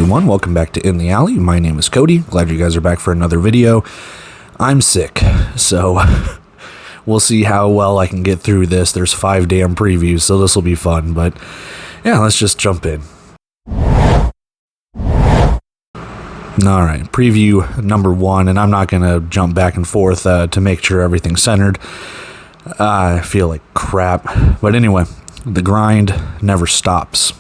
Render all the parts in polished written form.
everyone, welcome back to In the Alley. My name is Cody. Glad you guys are back for another video. I'm sick, so we'll see how well I can get through this. There's 5 damn previews, so this will be fun, but yeah, let's just jump in. Alright, preview number 1, and I'm not going to jump back and forth to make sure everything's centered. I feel like crap, but anyway, the grind never stops.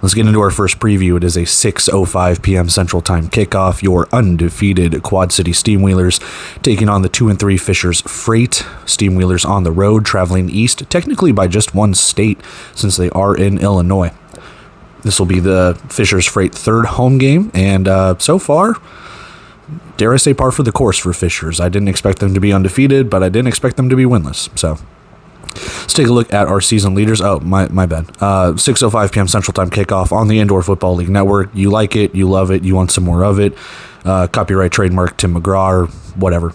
Let's get into our first preview. It is a 6:05 p.m. Central Time kickoff. Your undefeated Quad City Steamwheelers taking on the 2-3 Fishers Freight. Steamwheelers on the road, traveling east, technically by just one state, since they are in Illinois. This will be the Fishers Freight third home game, and so far, dare I say, par for the course for Fishers. I didn't expect them to be undefeated, but I didn't expect them to be winless, so let's take a look at our season leaders. Oh, my bad. 6:05 p.m. Central Time kickoff on the Indoor Football League Network. You like it, you love it, you want some more of it. Copyright trademark Tim McGraw or whatever.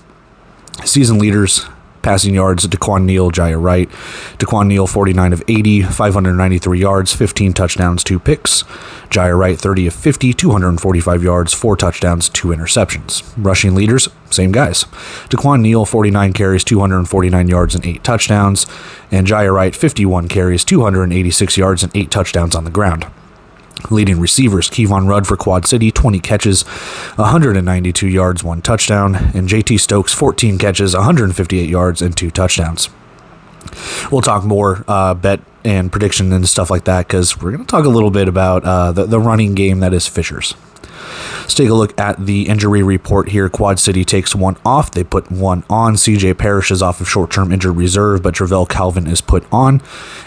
Season leaders, passing yards, Daquan Neal, Jaya Wright. Daquan Neal, 49 of 80, 593 yards, 15 touchdowns, 2 picks. Jaya Wright, 30 of 50, 245 yards, 4 touchdowns, 2 interceptions. Rushing leaders, same guys. Daquan Neal, 49 carries, 249 yards, and 8 touchdowns. And Jaya Wright, 51 carries, 286 yards, and 8 touchdowns on the ground. Leading receivers, Kevon Rudd for Quad City, 20 catches, 192 yards, 1 touchdown, and JT Stokes, 14 catches, 158 yards, and 2 touchdowns. We'll talk more bet and prediction and stuff like that, because we're going to talk a little bit about the running game that is Fishers. Let's take a look at the injury report here. Quad City takes 1 off. They put 1 on. CJ Parrish is off of short-term injured reserve, but Travell Calvin is put on.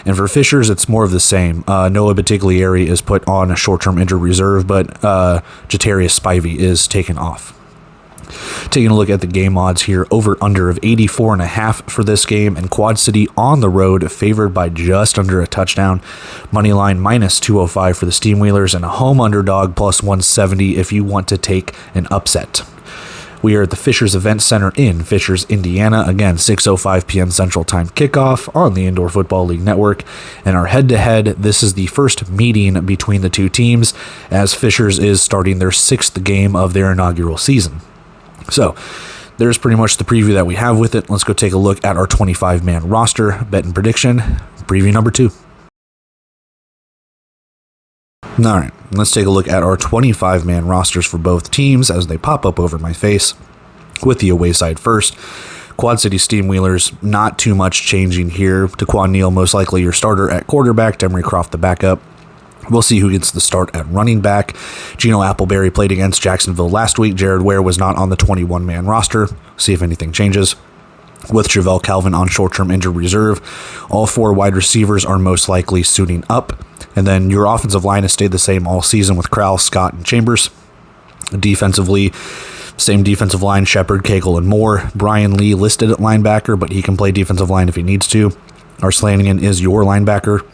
And for Fishers, it's more of the same. Noah Batiglieri is put on a short-term injured reserve, but Jatarius Spivey is taken off. Taking a look at the game odds here, over-under of 84.5 for this game, and Quad City on the road favored by just under a touchdown. Moneyline minus 205 for the Steamwheelers, and a home underdog plus 170 if you want to take an upset. We are at the Fishers Event Center in Fishers, Indiana. Again, 6:05 p.m. Central Time kickoff on the Indoor Football League Network. And our head-to-head, this is the first meeting between the two teams, as Fishers is starting their 6th game of their inaugural season. So, there's pretty much the preview that we have with it. Let's go take a look at our 25-man roster, bet and prediction, preview number 2. Alright, let's take a look at our 25-man rosters for both teams as they pop up over my face. With the away side first, Quad City Steamwheelers, not too much changing here. Daquan Neal, most likely your starter at quarterback, Demery Croft the backup. We'll see who gets the start at running back. Gino Appleberry played against Jacksonville last week. Jared Ware was not on the 21-man roster. See if anything changes. With Travell Calvin on short-term injured reserve, all 4 wide receivers are most likely suiting up. And then your offensive line has stayed the same all season with Crowell, Scott, and Chambers. Defensively, same defensive line, Shepard, Cagle, and Moore. Brian Lee listed at linebacker, but he can play defensive line if he needs to. Arslanian is your linebacker.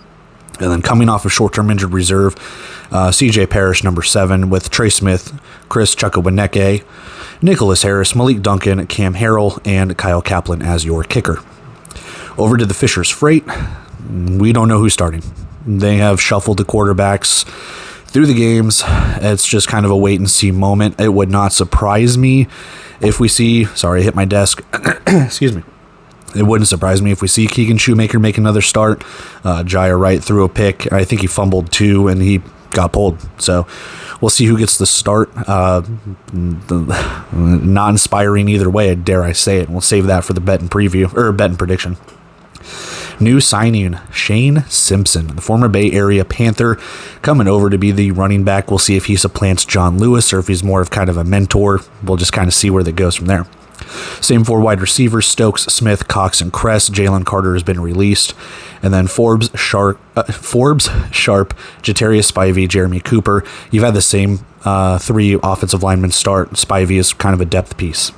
And then coming off of short-term injured reserve, CJ Parrish, number 7, with Trey Smith, Chris Chukwuemeka, Nicholas Harris, Malik Duncan, Cam Harrell, and Kyle Kaplan as your kicker. Over to the Fishers Freight, we don't know who's starting. They have shuffled the quarterbacks through the games. It's just kind of a wait-and-see moment. It would not surprise me if we see... Sorry, I hit my desk. Excuse me. It wouldn't surprise me if we see Keegan Shoemaker make another start. Jaya Wright threw a pick. I think he fumbled 2, and he got pulled. So we'll see who gets the start. Not inspiring either way, dare I say it. We'll save that for the bet and preview, or bet and prediction. New signing, Shane Simpson, the former Bay Area Panther, coming over to be the running back. We'll see if he supplants John Lewis or if he's more of kind of a mentor. We'll just kind of see where that goes from there. Same 4 wide receivers, Stokes, Smith, Cox, and Kress. Jalen Carter has been released. And then Forbes, Sharp, Jatarius Spivey, Jeremy Cooper. You've had the same 3 offensive linemen start. Spivey is kind of a depth piece.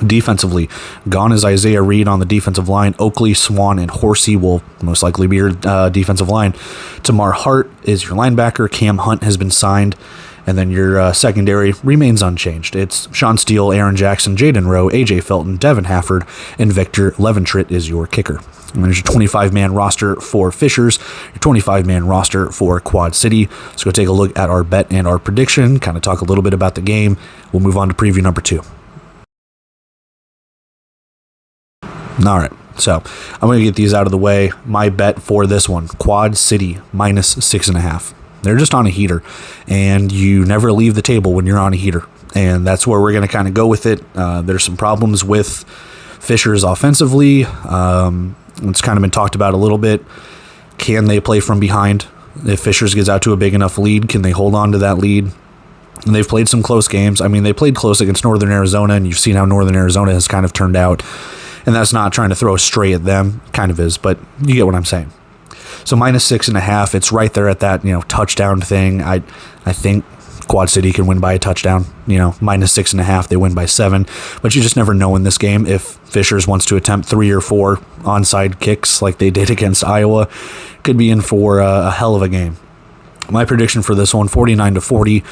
Defensively, gone is Isaiah Reed on the defensive line. Oakley, Swan, and Horsey will most likely be your defensive line. Tamar Hart is your linebacker. Cam Hunt has been signed. And then your secondary remains unchanged. It's Sean Steele, Aaron Jackson, Jaden Rowe, AJ Felton, Devin Hafford, and Victor Leventrit is your kicker. And there's your 25-man roster for Fishers, your 25-man roster for Quad City. Let's go take a look at our bet and our prediction, kind of talk a little bit about the game. We'll move on to preview number 2. All right, so I'm going to get these out of the way. My bet for this one, Quad City minus 6.5. They're just on a heater, and you never leave the table when you're on a heater. And that's where we're going to kind of go with it. There's some problems with Fishers offensively. It's kind of been talked about a little bit. Can they play from behind? If Fishers gets out to a big enough lead, can they hold on to that lead? And they've played some close games. I mean, they played close against Northern Arizona, and you've seen how Northern Arizona has kind of turned out. And that's not trying to throw a stray at them. Kind of is, but you get what I'm saying. So minus 6.5, it's right there at that, touchdown thing. I think Quad City can win by a touchdown. Minus 6.5, they win by 7. But you just never know in this game if Fishers wants to attempt 3 or 4 onside kicks like they did against Iowa. Could be in for a hell of a game. My prediction for this one, 49-40.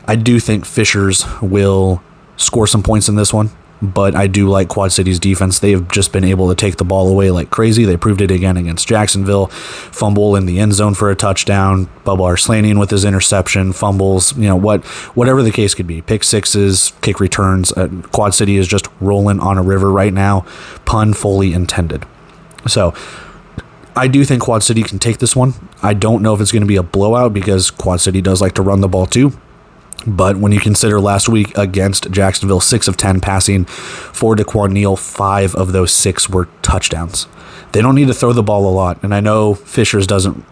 I do think Fishers will score some points in this one, but I do like Quad City's defense. They have just been able to take the ball away like crazy. They proved it again against Jacksonville. Fumble in the end zone for a touchdown. Bubba Arslanian with his interception, fumbles, whatever the case could be. Pick sixes, kick returns. Quad City is just rolling on a river right now. Pun fully intended. So I do think Quad City can take this one. I don't know if it's going to be a blowout because Quad City does like to run the ball too. But when you consider last week against Jacksonville, 6 of 10 passing for Daquan Neal, 5 of those 6 were touchdowns. They don't need to throw the ball a lot. And I know Fishers doesn't,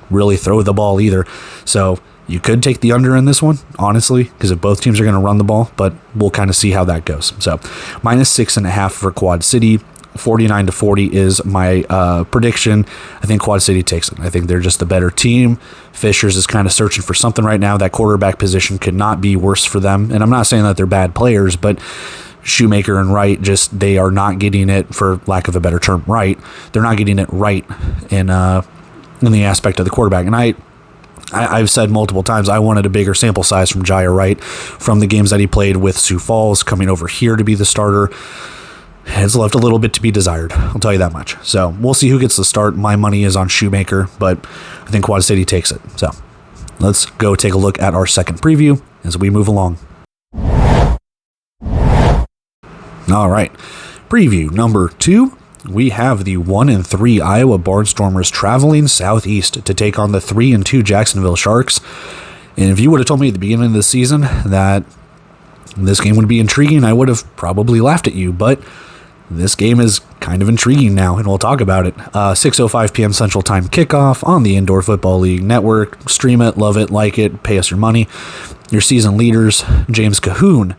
really throw the ball either. So you could take the under in this one, honestly, because if both teams are going to run the ball, but we'll kind of see how that goes. So minus 6.5 for Quad City. 49-40 is my prediction. I think Quad City takes it. I think they're just the better team. Fishers is kind of searching for something right now. That quarterback position could not be worse for them. And I'm not saying that they're bad players, but Shoemaker and Wright, they are not getting it, for lack of a better term, right. They're not getting it right in the aspect of the quarterback. And I've said multiple times I wanted a bigger sample size from Jaya Wright from the games that he played with Sioux Falls, coming over here to be the starter. It's left a little bit to be desired, I'll tell you that much. So we'll see who gets the start. My money is on Shoemaker, but I think Quad City takes it. So let's go take a look at our second preview as we move along. All right, preview number 2. We have the 1-3 Iowa Barnstormers traveling southeast to take on the 3-2 Jacksonville Sharks. And if you would have told me at the beginning of the season that this game would be intriguing, I would have probably laughed at you, but this game is kind of intriguing now, and we'll talk about it. 6:05 p.m. Central Time kickoff on the Indoor Football League Network. Stream it, love it, like it, pay us your money. Your season leaders, James Cahoon.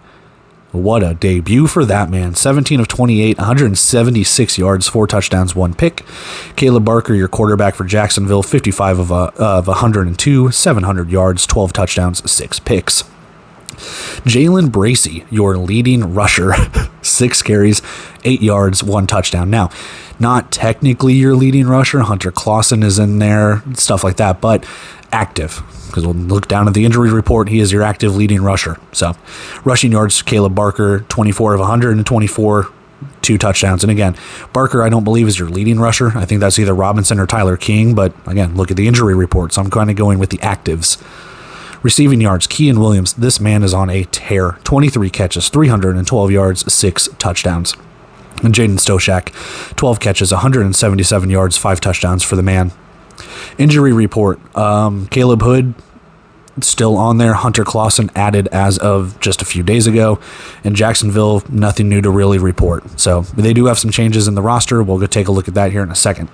What a debut for that man. 17 of 28, 176 yards, 4 touchdowns, 1 pick. Caleb Barker, your quarterback for Jacksonville, 55 of 102, 700 yards, 12 touchdowns, 6 picks. Jalen Bracey, your leading rusher, 6 carries, 8 yards, 1 touchdown. Now, not technically your leading rusher. Hunter Clausen is in there, stuff like that, but active. Because we'll look down at the injury report, he is your active leading rusher. So, rushing yards, Caleb Barker, 24 of 124, 2 touchdowns. And again, Barker, I don't believe is your leading rusher. I think that's either Robinson or Tyler King. But again, look at the injury report. So I'm kind of going with the actives. Receiving yards, Kean Williams, this man is on a tear. 23 catches, 312 yards, 6 touchdowns. And Jaden Stoshak, 12 catches, 177 yards, 5 touchdowns for the man. Injury report, Caleb Hood, still on there. Hunter Clausen added as of just a few days ago. And Jacksonville, nothing new to really report. So they do have some changes in the roster. We'll go take a look at that here in a second.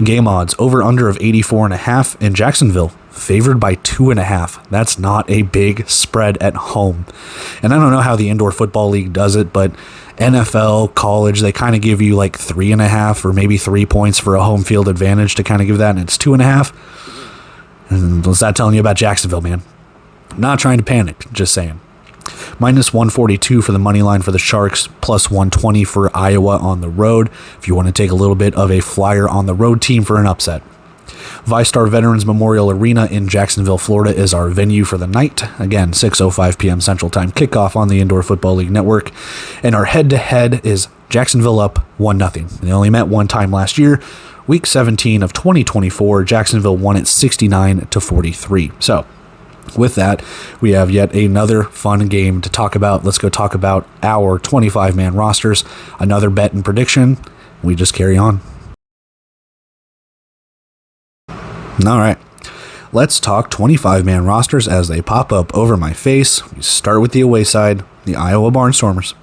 Game odds, over-under of 84.5 in Jacksonville, favored by 2.5. That's not a big spread at home. And I don't know how the Indoor Football League does it, but NFL, college, they kind of give you like 3.5 or maybe 3 points for a home field advantage to kind of give that, and it's 2.5. And what's that telling you about Jacksonville, man? Not trying to panic, just saying. Minus 142 for the money line for the Sharks, plus 120 for Iowa on the road, if you want to take a little bit of a flyer on the road team for an upset. ViStar Veterans Memorial Arena in Jacksonville, Florida is our venue for the night. Again, 6:05 p.m. Central Time kickoff on the Indoor Football League Network. And our head-to-head is Jacksonville up 1-0. They only met one time last year. Week 17 of 2024, Jacksonville won it 69-43. So, with that, we have yet another fun game to talk about. Let's go talk about our 25-man rosters. Another bet and prediction. We just carry on. All right, let's talk 25-man rosters as they pop up over my face. We start with the away side, the Iowa Barnstormers.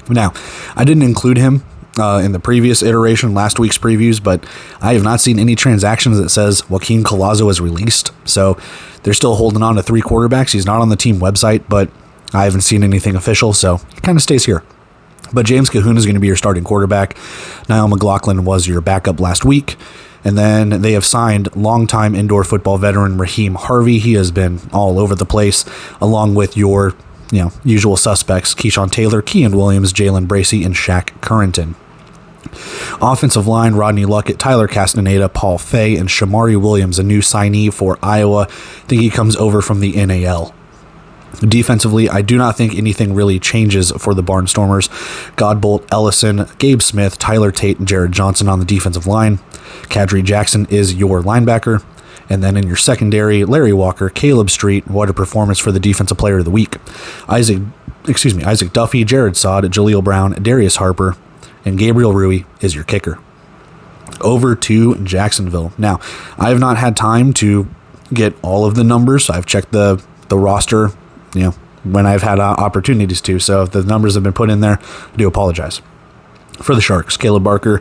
Now, I didn't include him in the previous iteration, last week's previews, but I have not seen any transactions that says Joaquin Collazo is released. So they're still holding on to 3 quarterbacks. He's not on the team website, but I haven't seen anything official, so he kind of stays here. But James Kahuna is going to be your starting quarterback. Niall McLaughlin was your backup last week. And then they have signed longtime indoor football veteran Raheem Harvey. He has been all over the place, along with your usual suspects, Keyshawn Taylor, Kean Williams, Jalen Bracey, and Shaq Currington. Offensive line, Rodney Luckett, Tyler Castaneda, Paul Fay, and Shamari Williams, a new signee for Iowa. I think he comes over from the NAL. Defensively, I do not think anything really changes for the Barnstormers. Godbolt, Ellison, Gabe Smith, Tyler Tate, and Jared Johnson on the defensive line. Kadri Jackson is your linebacker. And then in your secondary, Larry Walker, Caleb Street, what a performance for the Defensive Player of the Week. Isaac Duffy, Jared Sod, Jaleel Brown, Darius Harper, and Gabriel Rui is your kicker. Over to Jacksonville. Now, I have not had time to get all of the numbers. I've checked the roster, when I've had opportunities to. So if the numbers have been put in there, I do apologize. For the Sharks, Caleb Barker,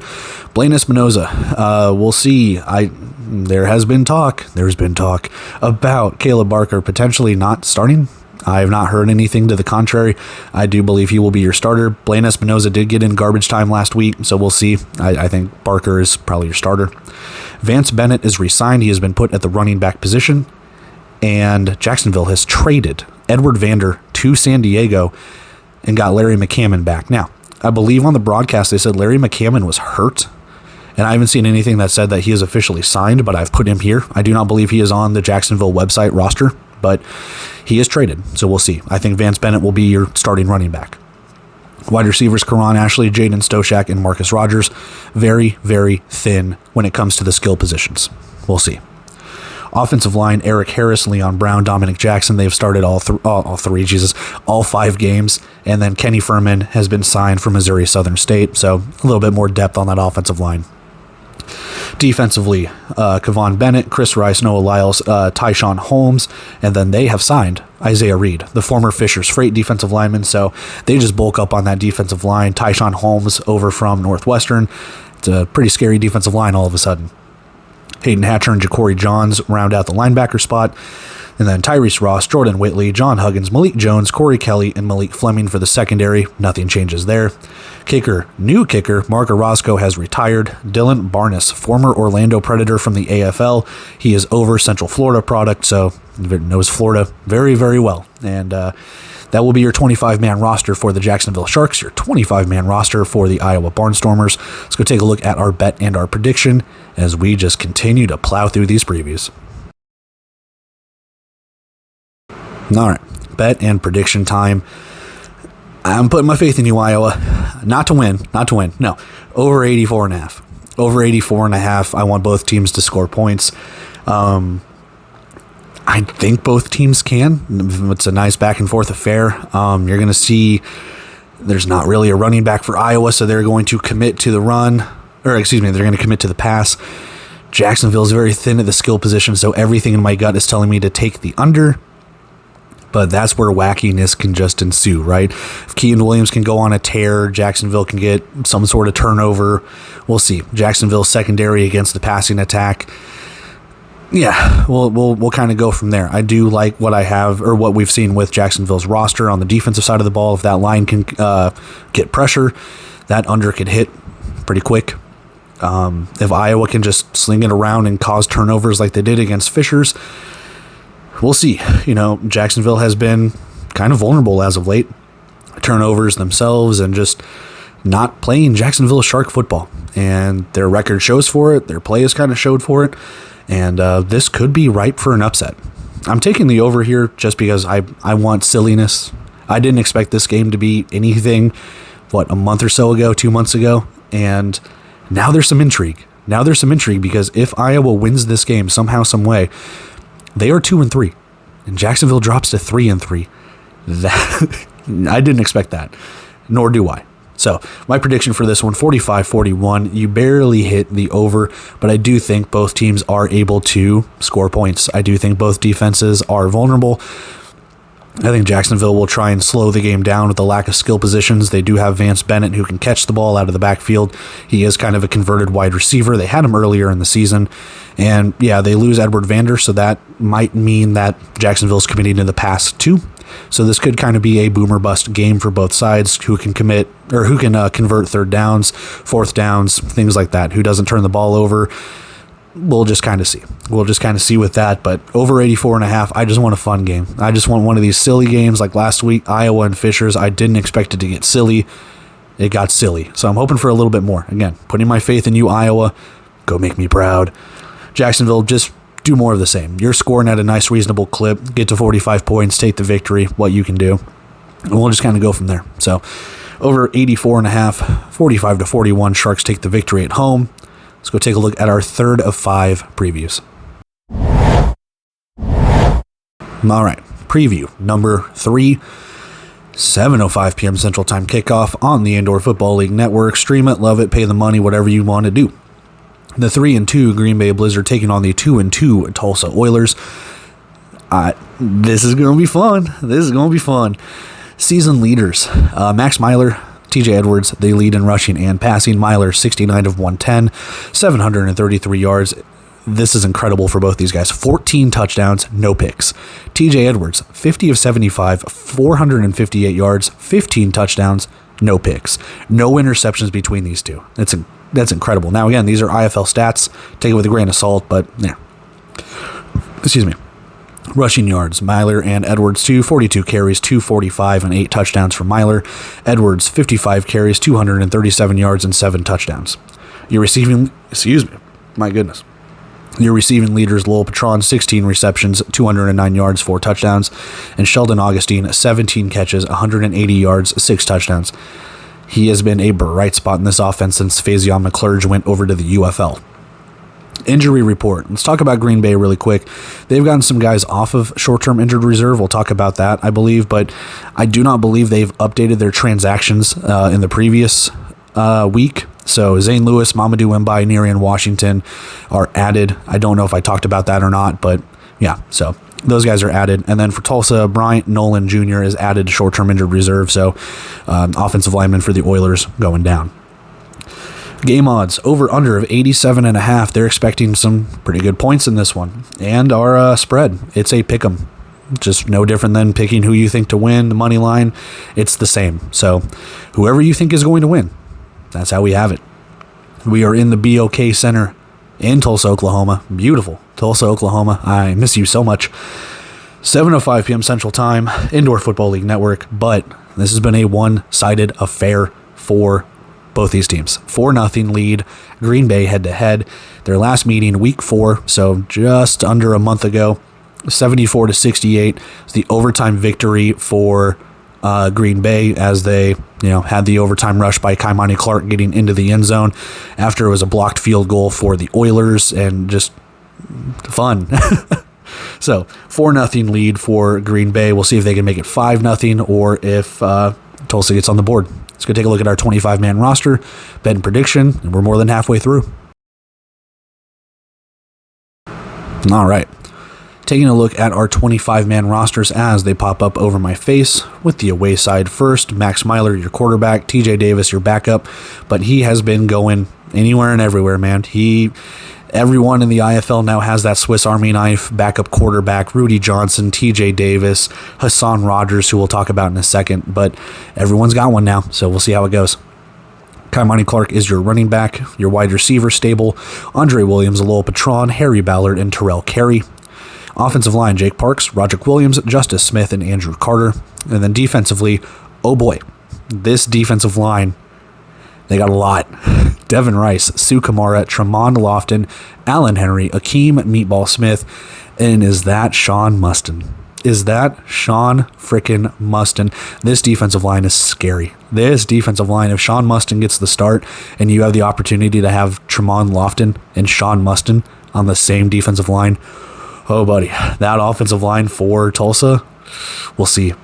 Blaine Espinoza. We'll see. There's been talk about Caleb Barker potentially not starting. I have not heard anything to the contrary. I do believe he will be your starter. Blaine Espinoza did get in garbage time last week, so we'll see. I think Barker is probably your starter. Vance Bennett is re-signed. He has been put at the running back position. And Jacksonville has traded Edward Vander to San Diego and got Larry McCammon back. Now, I believe on the broadcast they said Larry McCammon was hurt, and I haven't seen anything that said that he is officially signed, but I've put him here. I do not believe he is on the Jacksonville website roster, but he is traded, so we'll see. I think Vance Bennett will be your starting running back. Wide receivers, Karan Ashley, Jaden Stoshak, and Marcus Rogers. Very, very thin when it comes to the skill positions. We'll see. Offensive line, Eric Harris, Leon Brown, Dominic Jackson. They've started all 5 games. And then Kenny Furman has been signed from Missouri Southern State. So a little bit more depth on that offensive line. Defensively, Kevon Bennett, Chris Rice, Noah Lyles, Tyshawn Holmes. And then they have signed Isaiah Reed, the former Fishers Freight defensive lineman. So they just bulk up on that defensive line. Tyshawn Holmes over from Northwestern. It's a pretty scary defensive line all of a sudden. Hayden Hatcher and Ja'Cory Johns round out the linebacker spot. And then Tyrese Ross, Jordan Whitley, John Huggins, Malik Jones, Corey Kelly, and Malik Fleming for the secondary. Nothing changes there. New kicker, Mark Orozco has retired. Dylan Barnes, former Orlando Predator from the AFL. He is over Central Florida product, so knows Florida very, very well. And that will be your 25-man roster for the Jacksonville Sharks, your 25-man roster for the Iowa Barnstormers. Let's go take a look at our bet and our prediction as we just continue to plow through these previews. All right, bet and prediction time. I'm putting my faith in you, Iowa. Not to win. No, over 84.5. Over 84.5. I want both teams to score points. I think both teams can. It's a nice back and forth affair. You're going to see there's not really a running back for Iowa, so they're going to commit to the run. They're going to commit to the pass. Jacksonville's very thin at the skill position, so everything in my gut is telling me to take the under. But that's where wackiness can just ensue, right? If Kean Williams can go on a tear, Jacksonville can get some sort of turnover. We'll see. Jacksonville's secondary against the passing attack. Yeah, we'll kind of go from there. I do like what I have, or what we've seen with Jacksonville's roster on the defensive side of the ball. If that line can get pressure, that under could hit pretty quick. If Iowa can just sling it around and cause turnovers like they did against Fishers, we'll see. Jacksonville has been kind of vulnerable as of late. Turnovers themselves and just not playing Jacksonville Shark football. And their record shows for it. Their play has kind of showed for it. And this could be ripe for an upset. I'm taking the over here just because I want silliness. I didn't expect this game to be anything, a month or so ago, 2 months ago. And now there's some intrigue. Because if Iowa wins this game somehow, some way, they are 2-3. And Jacksonville drops to 3-3. That I didn't expect that. Nor do I. So my prediction for this one, 45-41. You barely hit the over, but I do think both teams are able to score points. I do think both defenses are vulnerable. I think Jacksonville will try and slow the game down with the lack of skill positions. They do have Vance Bennett, who can catch the ball out of the backfield. He is kind of a converted wide receiver. They had him earlier in the season. And yeah, they lose Edward Vander, so that might mean that Jacksonville's committing to the pass too. So this could kind of be a boomer bust game for both sides, who can convert third downs, fourth downs, things like that, who doesn't turn the ball over. We'll just kind of see. With that, but over 84.5, I just want a fun game. I just want one of these silly games like last week, Iowa and Fishers. I didn't expect it to get silly. It got silly. So I'm hoping for a little bit more. Again, putting my faith in you, Iowa. Go make me proud. Jacksonville, just do more of the same. You're scoring at a nice, reasonable clip. Get to 45 points, take the victory, what you can do. And we'll just kind of go from there. So over 84.5, 45-41, Sharks take the victory at home. Let's go take a look at our third of 5 previews. All right, preview number 3, 7:05 p.m. Central Time kickoff on the Indoor Football League Network. Stream it, love it, pay the money, whatever you want to do. The 3-2 Green Bay Blizzard taking on the 2-2 Tulsa Oilers. This is going to be fun. Season leaders, Max Myler, TJ Edwards, they lead in rushing and passing. Myler, 69 of 110, 733 yards. This is incredible for both these guys. 14 touchdowns, no picks. TJ Edwards, 50 of 75, 458 yards, 15 touchdowns, no picks. No interceptions between these two. That's incredible. Now, again, these are IFL stats. Take it with a grain of salt, but yeah. Excuse me. Rushing yards, Myler and Edwards, 42 carries, 245, and 8 touchdowns for Myler. Edwards, 55 carries, 237 yards, and 7 touchdowns. Your receiving leaders, Lowell Patron, 16 receptions, 209 yards, 4 touchdowns. And Sheldon Augustine, 17 catches, 180 yards, 6 touchdowns. He has been a bright spot in this offense since Faison McClurge went over to the UFL. Injury report. Let's talk about Green Bay really quick. They've gotten some guys off of short-term injured reserve. We'll talk about that, I believe, but I do not believe they've updated their transactions in the previous week. So Zane Lewis, Mamadou Mbai, Nerian Washington are added. I don't know if I talked about that or not, but yeah, so those guys are added. And then for Tulsa, Bryant Nolan Jr. is added to short-term injured reserve, so offensive lineman for the Oilers going down. Game odds, over-under of 87.5. They're expecting some pretty good points in this one. And our spread, it's a pick 'em. Just no different than picking who you think to win, the money line. It's the same. So whoever you think is going to win, that's how we have it. We are in the BOK Center in Tulsa, Oklahoma. Beautiful Tulsa, Oklahoma. I miss you so much. 7:05 p.m. Central Time, Indoor Football League Network. But this has been a one-sided affair for both these teams. 4-0 lead, Green Bay head-to-head. Their last meeting, week 4, so just under a month ago, 74-68. It's the overtime victory for Green Bay as they had the overtime rush by Kaimani Clark getting into the end zone after it was a blocked field goal for the Oilers, and just fun. So 4-0 lead for Green Bay. We'll see if they can make it 5-0 or if Tulsa gets on the board. Let's go take a look at our 25-man roster, bet and prediction, and we're more than halfway through. All right. Taking a look at our 25-man rosters as they pop up over my face. With the away side first, Max Myler, your quarterback, TJ Davis, your backup, but he has been going anywhere and everywhere, man. Everyone in the IFL now has that Swiss Army knife backup quarterback, Rudy Johnson, TJ Davis, Hassan Rogers, who we'll talk about in a second, but everyone's got one now, so we'll see how it goes. Kaimani Clark is your running back, your wide receiver stable, Andre Williams, Lowell Patron, Harry Ballard, and Terrell Carey. Offensive line, Jake Parks, Roderick Williams, Justice Smith, and Andrew Carter. And then defensively, oh boy, this defensive line They got a lot. Devin Rice, Sue Kamara, Tremont Lofton, Allen Henry, Akeem Meatball Smith, and is that Sean Mustin? Is that Sean frickin' Mustin? This defensive line is scary. This defensive line, if Sean Mustin gets the start and you have the opportunity to have Tremont Lofton and Sean Mustin on the same defensive line, oh, buddy, that offensive line for Tulsa, we'll see.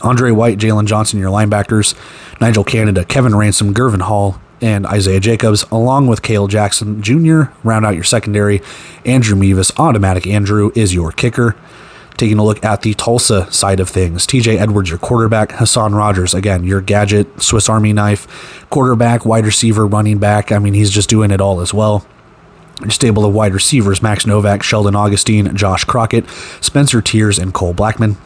Andre White, Jalen Johnson, your linebackers, Nigel Canada, Kevin Ransom, Gervin Hall, and Isaiah Jacobs, along with Cale Jackson Jr., round out your secondary. Andrew Mevis, automatic Andrew, is your kicker. Taking a look at the Tulsa side of things, TJ Edwards, your quarterback, Hassan Rogers, again, your gadget, Swiss Army knife, quarterback, wide receiver, running back. I mean, he's just doing it all as well. Your stable of wide receivers, Max Novak, Sheldon Augustine, Josh Crockett, Spencer Tiers, and Cole Blackman.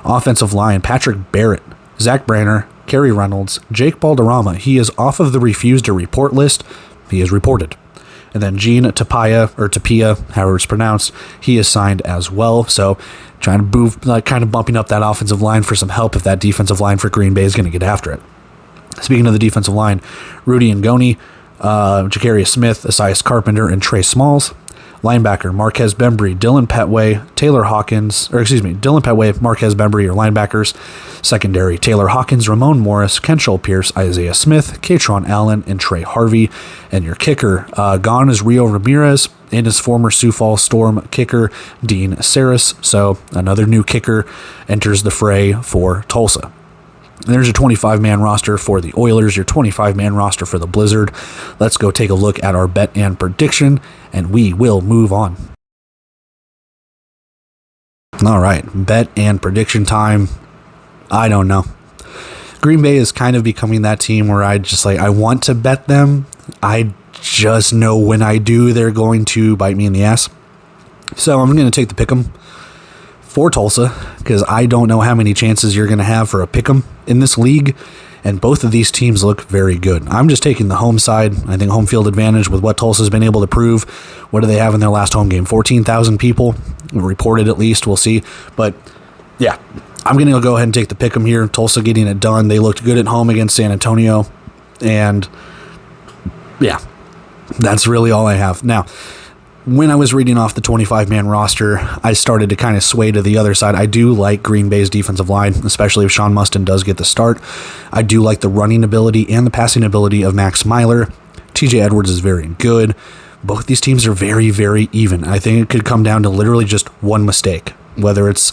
Offensive line, Patrick Barrett, Zach Branner, Kerry Reynolds, Jake Balderrama. He is off of the refused to report list. He is reported. And then Gene Tapia, however it's pronounced, he is signed as well. So trying to move, kind of bumping up that offensive line for some help if that defensive line for Green Bay is going to get after it. Speaking of the defensive line, Rudy Ngoni, Jacarius Smith, Asias Carpenter, and Trey Smalls. Linebacker, Marquez Bembry, Dylan Petway, Dylan Petway, Marquez Bembry, your linebackers. Secondary, Taylor Hawkins, Ramon Morris, Kentrell Pierce, Isaiah Smith, Katron Allen, and Trey Harvey. And your kicker, gone is Rio Ramirez and his former Sioux Falls Storm kicker, Dean Saris. So another new kicker enters the fray for Tulsa. And there's your 25-man roster for the Oilers, your 25-man roster for the Blizzard. Let's go take a look at our bet and prediction, and we will move on. All right, bet and prediction time. I don't know. Green Bay is kind of becoming that team where I want to bet them. I just know when I do, they're going to bite me in the ass. So I'm going to take the pick'em for Tulsa, because I don't know how many chances you're going to have for a pick'em in this league, and both of these teams look very good. I'm just taking the home side. I think home field advantage with what Tulsa's been able to prove. What do they have in their last home game? 14,000 people reported, at least. We'll see. But yeah, I'm going to go ahead and take the pick'em here. Tulsa getting it done. They looked good at home against San Antonio, and yeah, that's really all I have. Now, when I was reading off the 25-man roster, I started to kind of sway to the other side. I do like Green Bay's defensive line, especially if Sean Mustin does get the start. I do like the running ability and the passing ability of Max Myler. TJ Edwards is very good. Both these teams are very, very even. I think it could come down to literally just one mistake, whether it's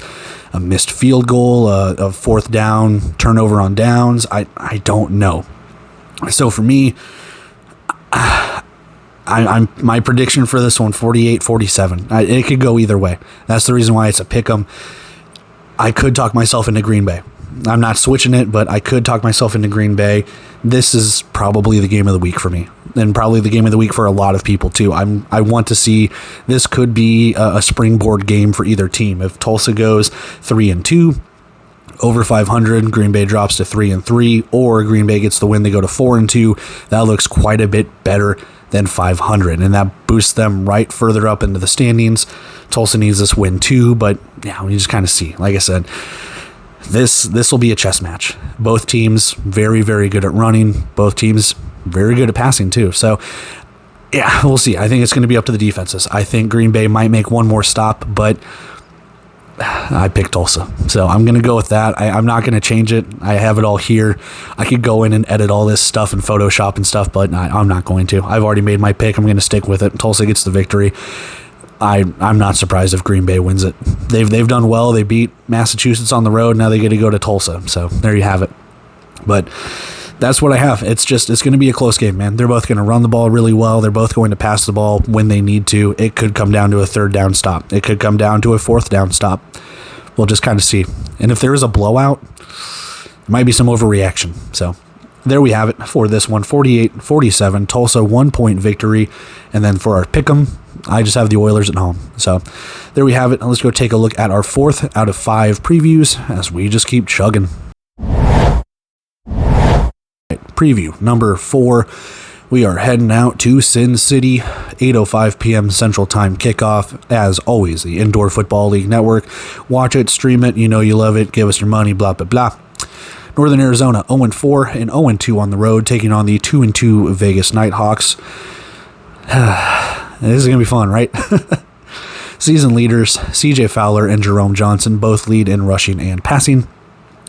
a missed field goal, a fourth down, turnover on downs. I don't know. So for me, my prediction for this one, 48-47. It could go either way. That's the reason why it's a pick'em. I could talk myself into Green Bay. I'm not switching it, but I could talk myself into Green Bay. This is probably the game of the week for me, and probably the game of the week for a lot of people too. I want to see, this could be a springboard game for either team. If Tulsa goes 3-2, over 500, Green Bay drops to 3-3, or Green Bay gets the win, they go to 4-2. That looks quite a bit better than 500, and that boosts them right further up into the standings. Tulsa needs this win too, but yeah, we just kind of see. Like I said, this will be a chess match. Both teams very, very good at running. Both teams very good at passing too. So yeah, we'll see. I think it's going to be up to the defenses. I think Green Bay might make one more stop, but I picked Tulsa, so I'm going to go with that. I'm not going to change it. I have it all here. I could go in and edit all this stuff in Photoshop and stuff, but I'm not going to. I've already made my pick. I'm going to stick with it. Tulsa gets the victory. I'm not surprised if Green Bay wins it. They've done well. They beat Massachusetts on the road. Now they get to go to Tulsa, so there you have it. But that's what I have. It's going to be a close game, man. They're both going to run the ball really well. They're both going to pass the ball when they need to. It could come down to a third down stop. It could come down to a fourth down stop. We'll just kind of see. And if there is a blowout, there might be some overreaction. So there we have it for this one, 48-47, Tulsa 1-point victory. And then for our pick'em, I just have the Oilers at home. So there we have it. Let's go take a look at our 4th out of 5 previews as we just keep chugging. Preview number 4. We are heading out to Sin City, 8:05 p.m. Central Time kickoff. As always, the Indoor Football League Network. Watch it, stream it. You know you love it. Give us your money, blah, blah, blah. Northern Arizona 0-4 and 0-2 on the road, taking on the 2-2 Vegas Nighthawks. This is going to be fun, right? Season leaders, CJ Fowler and Jerome Johnson both lead in rushing and passing.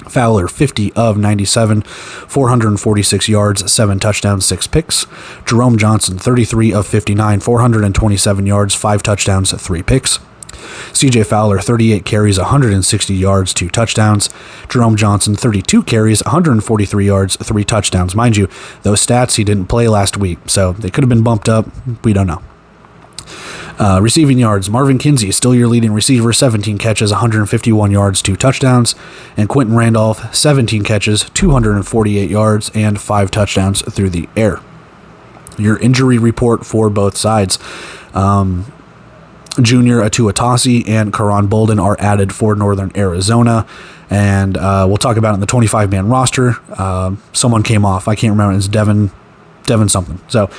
Fowler, 50 of 97, 446 yards, 7 touchdowns, 6 picks. Jerome Johnson, 33 of 59, 427 yards, 5 touchdowns, 3 picks. CJ Fowler, 38 carries, 160 yards, 2 touchdowns. Jerome Johnson, 32 carries, 143 yards, 3 touchdowns. Mind you, those stats, he didn't play last week, so they could have been bumped up. We don't know. Receiving yards, Marvin Kinsey, still your leading receiver, 17 catches, 151 yards, 2 touchdowns. And Quentin Randolph, 17 catches, 248 yards, and 5 touchdowns through the air. Your injury report for both sides. Junior Atuatasi and Karan Bolden are added for Northern Arizona. And we'll talk about it in the 25-man roster. Someone came off. I can't remember. It's Devin something. So,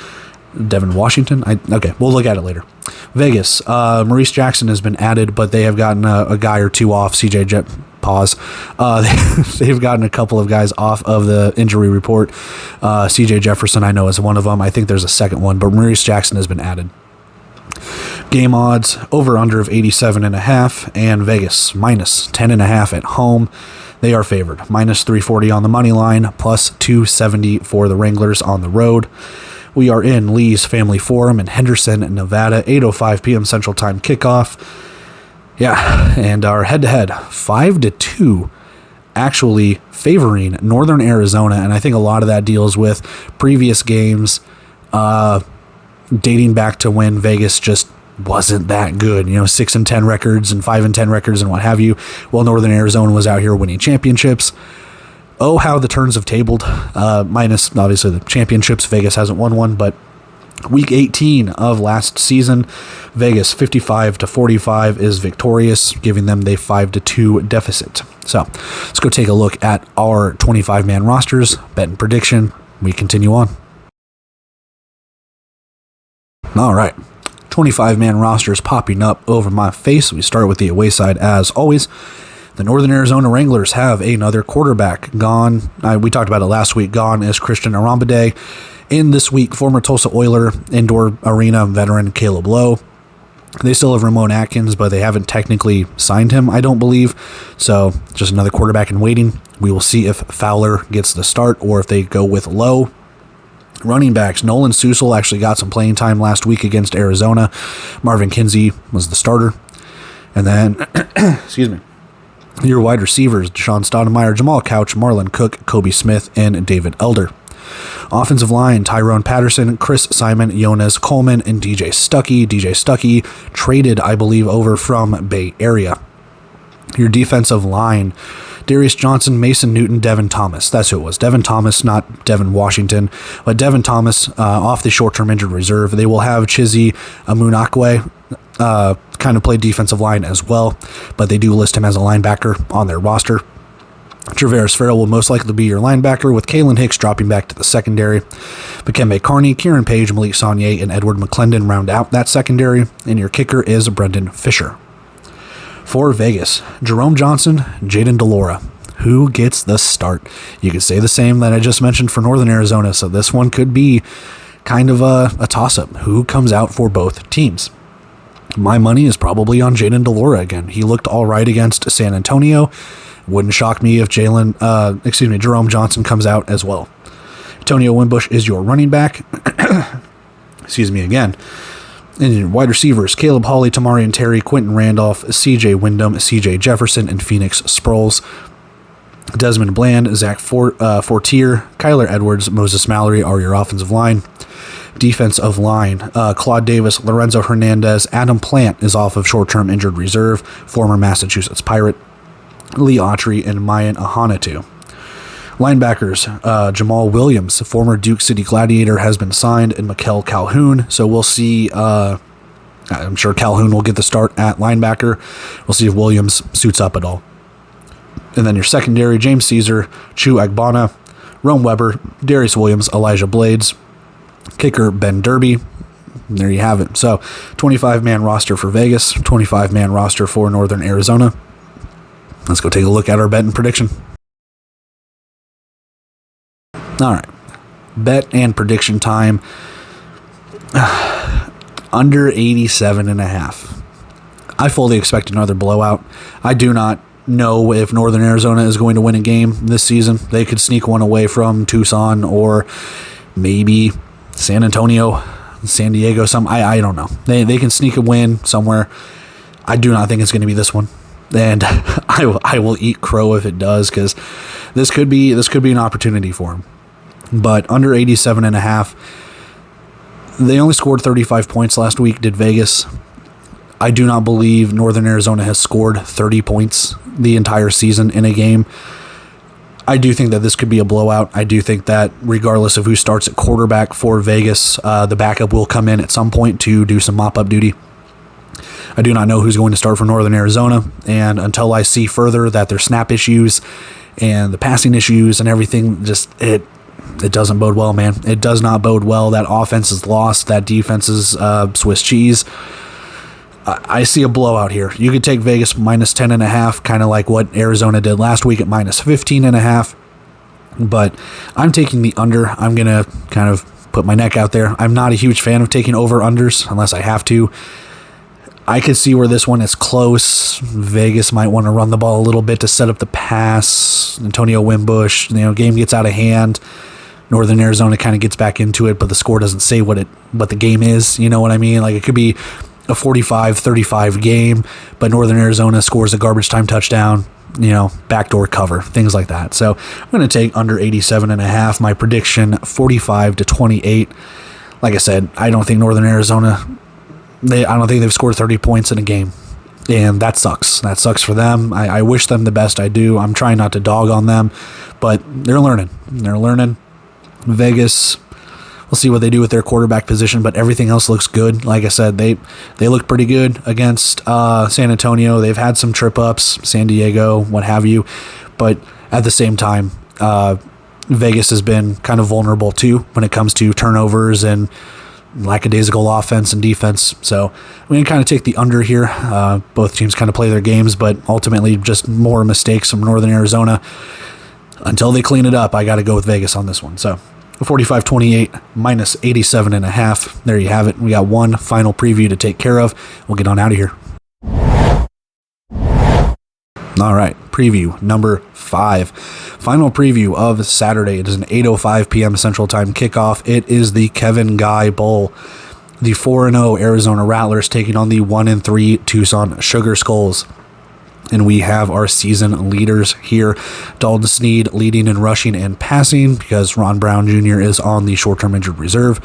Devin Washington? Okay, we'll look at it later. Vegas, Maurice Jackson has been added, but they have gotten a guy or two off. They've gotten a couple of guys off of the injury report. CJ Jefferson, I know, is one of them. I think there's a second one, but Maurice Jackson has been added. Game odds, over-under of 87.5, and Vegas, minus 10.5 at home. They are favored. Minus 340 on the money line, plus 270 for the Wranglers on the road. We are in Lee's Family Forum in Henderson, Nevada, 8:05 p.m. Central Time kickoff. Yeah, and our head-to-head, 5-2, actually favoring Northern Arizona, and I think a lot of that deals with previous games dating back to when Vegas just wasn't that good, 6-10 records and 5-10 records and what have you. Well, Northern Arizona was out here winning championships. Oh, how the turns have tabled, minus obviously the championships. Vegas hasn't won one, but week 18 of last season, Vegas 55-45 is victorious, giving them the 5-2 deficit. So let's go take a look at our 25-man rosters, bet and prediction. We continue on. All right, 25-man rosters popping up over my face. We start with the away side as always. The Northern Arizona Wranglers have another quarterback gone. We talked about it last week. Gone is Christian Arambide. In this week, former Tulsa Oiler indoor arena veteran Caleb Lowe. They still have Ramon Atkins, but they haven't technically signed him, I don't believe. So just another quarterback in waiting. We will see if Fowler gets the start or if they go with Lowe. Running backs, Nolan Susel actually got some playing time last week against Arizona. Marvin Kinsey was the starter. And then, excuse me, your wide receivers, Deshaun Stoudemire, Jamal Couch, Marlon Cook, Kobe Smith, and David Elder. Offensive line, Tyrone Patterson, Chris Simon, Jonas Coleman, and DJ Stuckey. DJ Stuckey traded, I believe, over from Bay Area. Your defensive line, Darius Johnson, Mason Newton, Devin Thomas. That's who it was. Devin Thomas, not Devin Washington, but Devin Thomas off the short-term injured reserve. They will have Chizzy Amunakwe kind of play defensive line as well, but they do list him as a linebacker on their roster. Traveris Farrell will most likely be your linebacker, with Kalen Hicks dropping back to the secondary. Bakembe Carney, Kieran Page, Malik Saunier, and Edward McClendon round out that secondary, and your kicker is Brendan Fisher. For Vegas, Jerome Johnson, Jaden Delora. Who gets the start? You could say the same that I just mentioned for Northern Arizona, so this one could be kind of a toss-up. Who comes out for both teams? My money is probably on Jaden Delora again. He looked all right against San Antonio. Wouldn't shock me if Jerome Johnson comes out as well. Antonio Wimbush is your running back. Excuse me again. And your wide receivers, Caleb Hawley, Tamarian Terry, Quentin Randolph, CJ Wyndham, CJ Jefferson, and Phoenix Sproles. Desmond Bland, Zach Fortier, Kyler Edwards, Moses Mallory are your offensive line. Defensive line, Claude Davis, Lorenzo Hernandez, Adam Plant is off of short-term injured reserve, former Massachusetts Pirate, Lee Autry, and Mayan Ahanatu. Linebackers, Jamal Williams, former Duke City Gladiator, has been signed, and Mikel Calhoun. So we'll see. I'm sure Calhoun will get the start at linebacker. We'll see if Williams suits up at all. And then your secondary, James Caesar, Chu Agbana, Rome Weber, Darius Williams, Elijah Blades. Kicker, Ben Derby. And there you have it. So 25-man roster for Vegas, 25-man roster for Northern Arizona. Let's go take a look at our bet and prediction. All right. Bet and prediction time. Under 87.5. I fully expect another blowout. I do not know if Northern Arizona is going to win a game this season. They could sneak one away from Tucson or maybe San Antonio, San Diego, I don't know. They can sneak a win somewhere. I do not think it's going to be this one. And I will eat crow if it does, because this could be an opportunity for them. But under 87.5, they only scored 35 points last week, did Vegas. I do not believe Northern Arizona has scored 30 points the entire season in a game. I do think that this could be a blowout. I do think that regardless of who starts at quarterback for Vegas, the backup will come in at some point to do some mop-up duty. I do not know who's going to start for Northern Arizona, and until I see further that their snap issues and the passing issues and everything, it doesn't bode well, man. It does not bode well. That offense is lost. That defense is Swiss cheese. I see a blowout here. You could take Vegas minus 10.5, kind of like what Arizona did last week at minus 15.5. But I'm taking the under. I'm going to kind of put my neck out there. I'm not a huge fan of taking over-unders unless I have to. I could see where this one is close. Vegas might want to run the ball a little bit to set up the pass. Antonio Wimbush, game gets out of hand. Northern Arizona kind of gets back into it, but the score doesn't say what the game is. You know what I mean? Like, it could be a 45-35 game, but Northern Arizona scores a garbage time touchdown, backdoor cover, things like that. So I'm going to take under 87.5. My prediction, 45-28. Like I said, I don't think Northern Arizona, I don't think they've scored 30 points in a game, and that sucks. That sucks for them. I wish them the best. I do. I'm trying not to dog on them, but they're learning. Vegas, we'll see what they do with their quarterback position, but everything else looks good. Like I said, they look pretty good against San Antonio. They've had some trip-ups, San Diego, what have you, but at the same time, Vegas has been kind of vulnerable too when it comes to turnovers and lackadaisical offense and defense. So we can kind of take the under here. Both teams kind of play their games, but ultimately just more mistakes from Northern Arizona. Until they clean it up, I got to go with Vegas on this one. So 45-28 minus 87.5. There you have it. We got one final preview to take care of. We'll get on out of here. All right, preview number 5. Final preview of Saturday. It is an 8:05 p.m. Central Time kickoff. It is the Kevin Guy Bowl. The 4-0 Arizona Rattlers taking on the 1-3 Tucson Sugar Skulls. And we have our season leaders here. Dalton Snead leading in rushing and passing because Ron Brown Jr. is on the short-term injured reserve.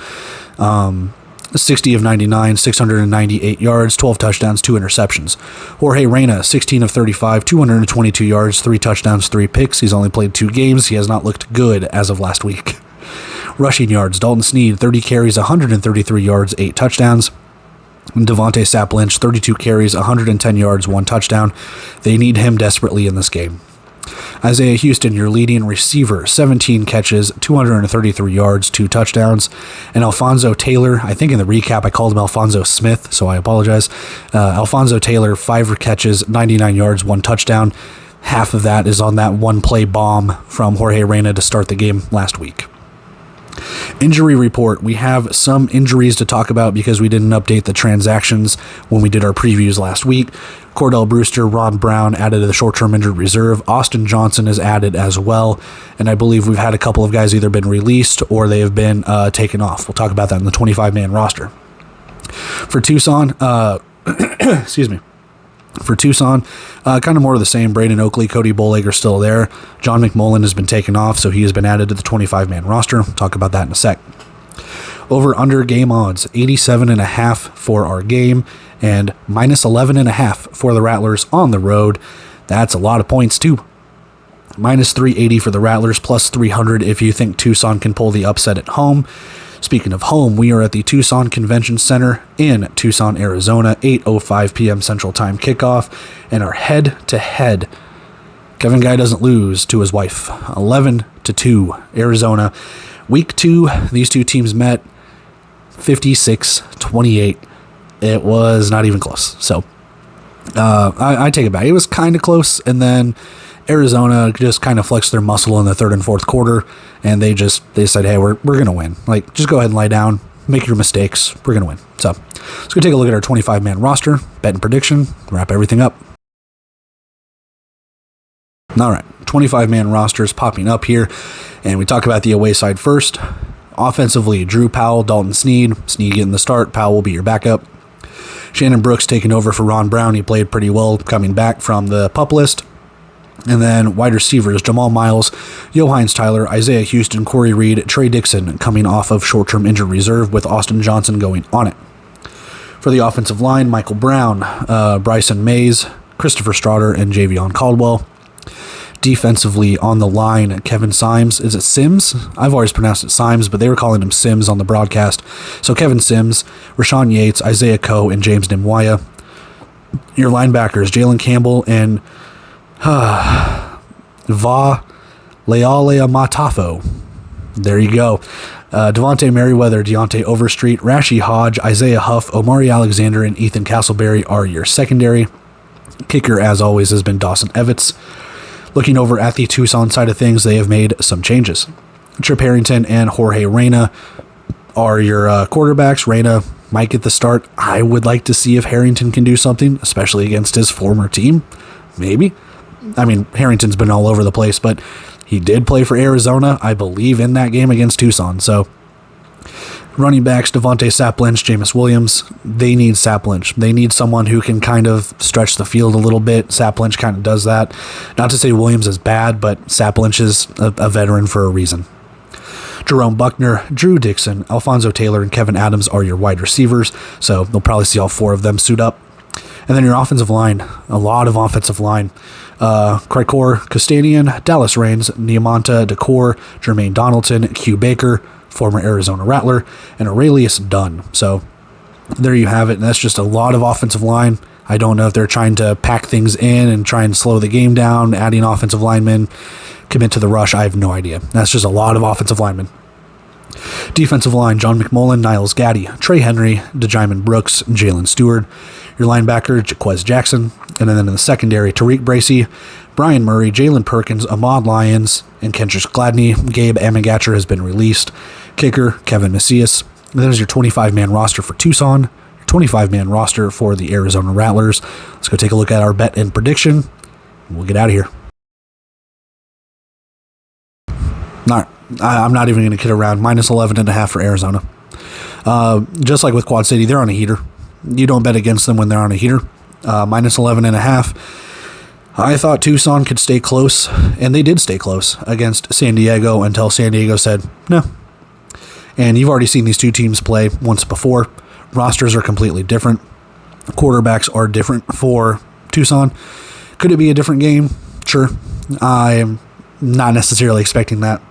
60 of 99, 698 yards, 12 touchdowns, 2 interceptions. Jorge Reyna, 16 of 35, 222 yards, 3 touchdowns, 3 picks. He's only played 2 games. He has not looked good as of last week. Rushing yards, Dalton Snead, 30 carries, 133 yards, 8 touchdowns. Devontae Sapp Lynch, 32 carries, 110 yards, 1 touchdown. They need him desperately in this game. Isaiah Houston, your leading receiver, 17 catches, 233 yards, 2 touchdowns. And Alfonso Taylor, I think in the recap I called him Alfonso Smith, so I apologize. Alfonso Taylor, 5 catches, 99 yards, 1 touchdown. Half of that is on that one-play bomb from Jorge Reyna to start the game last week. Injury report. We have some injuries to talk about because we didn't update the transactions when we did our previews last week. Cordell Brewster, Ron Brown added to the short-term injured reserve. Austin Johnson is added as well. And I believe we've had a couple of guys either been released or they have been taken off. We'll talk about that in the 25-man roster. For Tucson, excuse me. For Tucson, kind of more of the same. Braden Oakley, Cody Bowleg are still there. John McMullen has been taken off, so he has been added to the 25-man roster. We'll talk about that in a sec. Over-under game odds, 87.5 for our game, and minus 11.5 for the Rattlers on the road. That's a lot of points, too. Minus 380 for the Rattlers, plus 300 if you think Tucson can pull the upset at home. Speaking of home, we are at the Tucson Convention Center in Tucson, Arizona, 8:05 p.m. Central Time kickoff, and our head-to-head, Kevin Guy doesn't lose to his wife, 11-2, Arizona. Week 2, these two teams met, 56-28. It was not even close, so I take it back. It was kind of close, and then Arizona just kind of flexed their muscle in the third and fourth quarter, and they said, hey, we're going to win. Like, just go ahead and lie down, make your mistakes. We're going to win. So let's go take a look at our 25-man roster, bet and prediction, wrap everything up. All right, 25-man rosters popping up here, and we talk about the away side first. Offensively, Drew Powell, Dalton Sneed. Sneed getting the start. Powell will be your backup. Shannon Brooks taking over for Ron Brown. He played pretty well coming back from the PUP list. And then wide receivers, Jamal Miles, Yohines Tyler, Isaiah Houston, Corey Reed, Trey Dixon coming off of short-term injured reserve with Austin Johnson going on it. For the offensive line, Michael Brown, Bryson Mays, Christopher Strouder, and Javion Caldwell. Defensively on the line, Kevin Symes. Is it Sims? I've always pronounced it Symes, but they were calling him Sims on the broadcast. So Kevin Sims, Rashawn Yates, Isaiah Coe, and James Nimwaya. Your linebackers, Jalen Campbell and Va Lealea Matafo. There you go. Devontae Merriweather, Deontay Overstreet, Rashi Hodge, Isaiah Huff, Omari Alexander, and Ethan Castleberry are your secondary. Kicker, as always, has been Dawson Evans. Looking over at the Tucson side of things, they have made some changes. Trip Harrington and Jorge Reyna are your quarterbacks. Reyna might get the start. I would like to see if Harrington can do something, especially against his former team. Maybe. I mean, Harrington's been all over the place, but he did play for Arizona, I believe, in that game against Tucson. So, running backs, Devontae Sapp-Lynch, Jameis Williams, they need Sapp-Lynch. They need someone who can kind of stretch the field a little bit. Sapp-Lynch kind of does that. Not to say Williams is bad, but Sapp-Lynch is a veteran for a reason. Jerome Buckner, Drew Dixon, Alfonso Taylor, and Kevin Adams are your wide receivers, so they'll probably see all four of them suit up. And then your offensive line, a lot of offensive line. Cricor Costanian, Dallas Raines, Niamanta Decor, Jermaine Donaldson, Q Baker, former Arizona Rattler, and Aurelius Dunn. So there you have it, and that's just a lot of offensive line. I don't know if they're trying to pack things in and try and slow the game down, adding offensive linemen, commit to the rush. I have no idea. That's just a lot of offensive linemen. Defensive line, John McMullen, Niles Gaddy, Trey Henry, DeJymin Brooks, Jalen Stewart. Your linebacker, Jaquez Jackson. And then in the secondary, Tariq Bracy, Brian Murray, Jalen Perkins, Ahmad Lyons, and Kendrick Gladney. Gabe Amengatcher has been released. Kicker, Kevin Macias. And there's your 25-man roster for Tucson, your 25-man roster for the Arizona Rattlers. Let's go take a look at our bet and prediction. We'll get out of here. All right. I'm not even going to kid around. Minus 11.5 for Arizona. Just like with Quad City, they're on a heater. You don't bet against them when they're on a heater. Minus 11.5. I thought Tucson could stay close, and they did stay close against San Diego until San Diego said no. And you've already seen these two teams play once before. Rosters are completely different. Quarterbacks are different for Tucson. Could it be a different game? Sure. I'm not necessarily expecting that.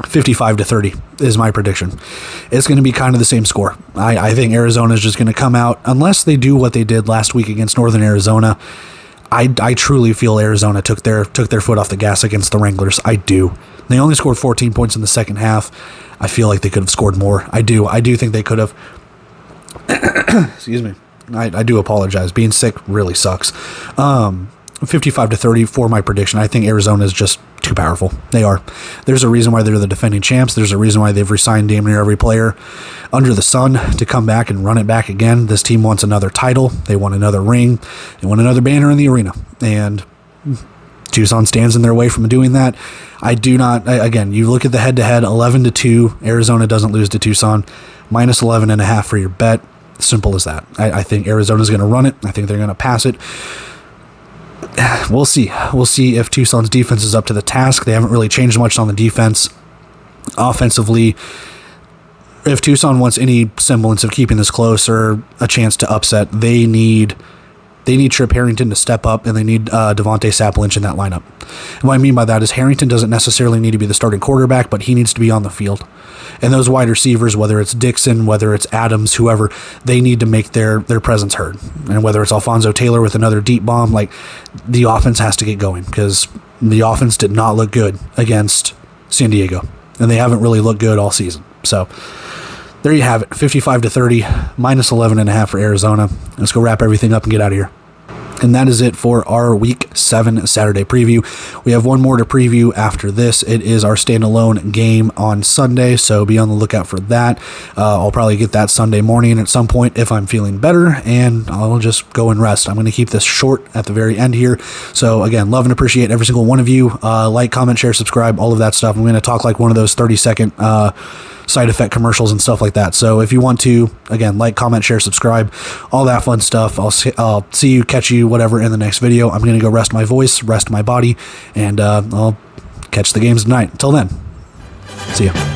55-30 is my prediction. It's going to be kind of the same score. I think Arizona is just going to come out, unless they do what they did last week against Northern Arizona. I truly feel Arizona took their foot off the gas against the Wranglers. I do. They only scored 14 points in the second half. I feel like they could have scored more. I do think they could have. Excuse me. I do apologize. Being sick really sucks. 55-30 for my prediction. I think Arizona is just too powerful. They are. There's a reason why they're the defending champs. There's a reason why they've re-signed damn near every player under the sun to come back and run it back again. This team wants another title. They want another ring. They want another banner in the arena. And Tucson stands in their way from doing that. I do not. Again, you look at the head-to-head, 11-2. Arizona doesn't lose to Tucson. Minus 11.5 for your bet. Simple as that. I think Arizona's going to run it. I think they're going to pass it. We'll see. We'll see if Tucson's defense is up to the task. They haven't really changed much on the defense. Offensively, if Tucson wants any semblance of keeping this close or a chance to upset, they need Trip Harrington to step up, and they need Devontae Sapp-Lynch in that lineup. And what I mean by that is Harrington doesn't necessarily need to be the starting quarterback, but he needs to be on the field. And those wide receivers, whether it's Dixon, whether it's Adams, whoever, they need to make their presence heard. And whether it's Alfonso Taylor with another deep bomb, like, the offense has to get going, because the offense did not look good against San Diego. And they haven't really looked good all season. So there you have it, 55-30, minus 11.5 for Arizona. Let's go wrap everything up and get out of here. And that is it for our Week 7 Saturday preview. We have one more to preview after this. It is our standalone game on Sunday, so be on the lookout for that. I'll probably get that Sunday morning at some point if I'm feeling better, and I'll just go and rest. I'm going to keep this short at the very end here. So again, love and appreciate every single one of you. Like, comment, share, subscribe, all of that stuff. I'm going to talk like one of those 30-second side effect commercials and stuff like that. So if you want to, again, like, comment, share, subscribe, all that fun stuff. I'll see you, catch you, whatever, in the next video. I'm going to go rest my voice, rest my body, and I'll catch the games tonight. Until then, see ya.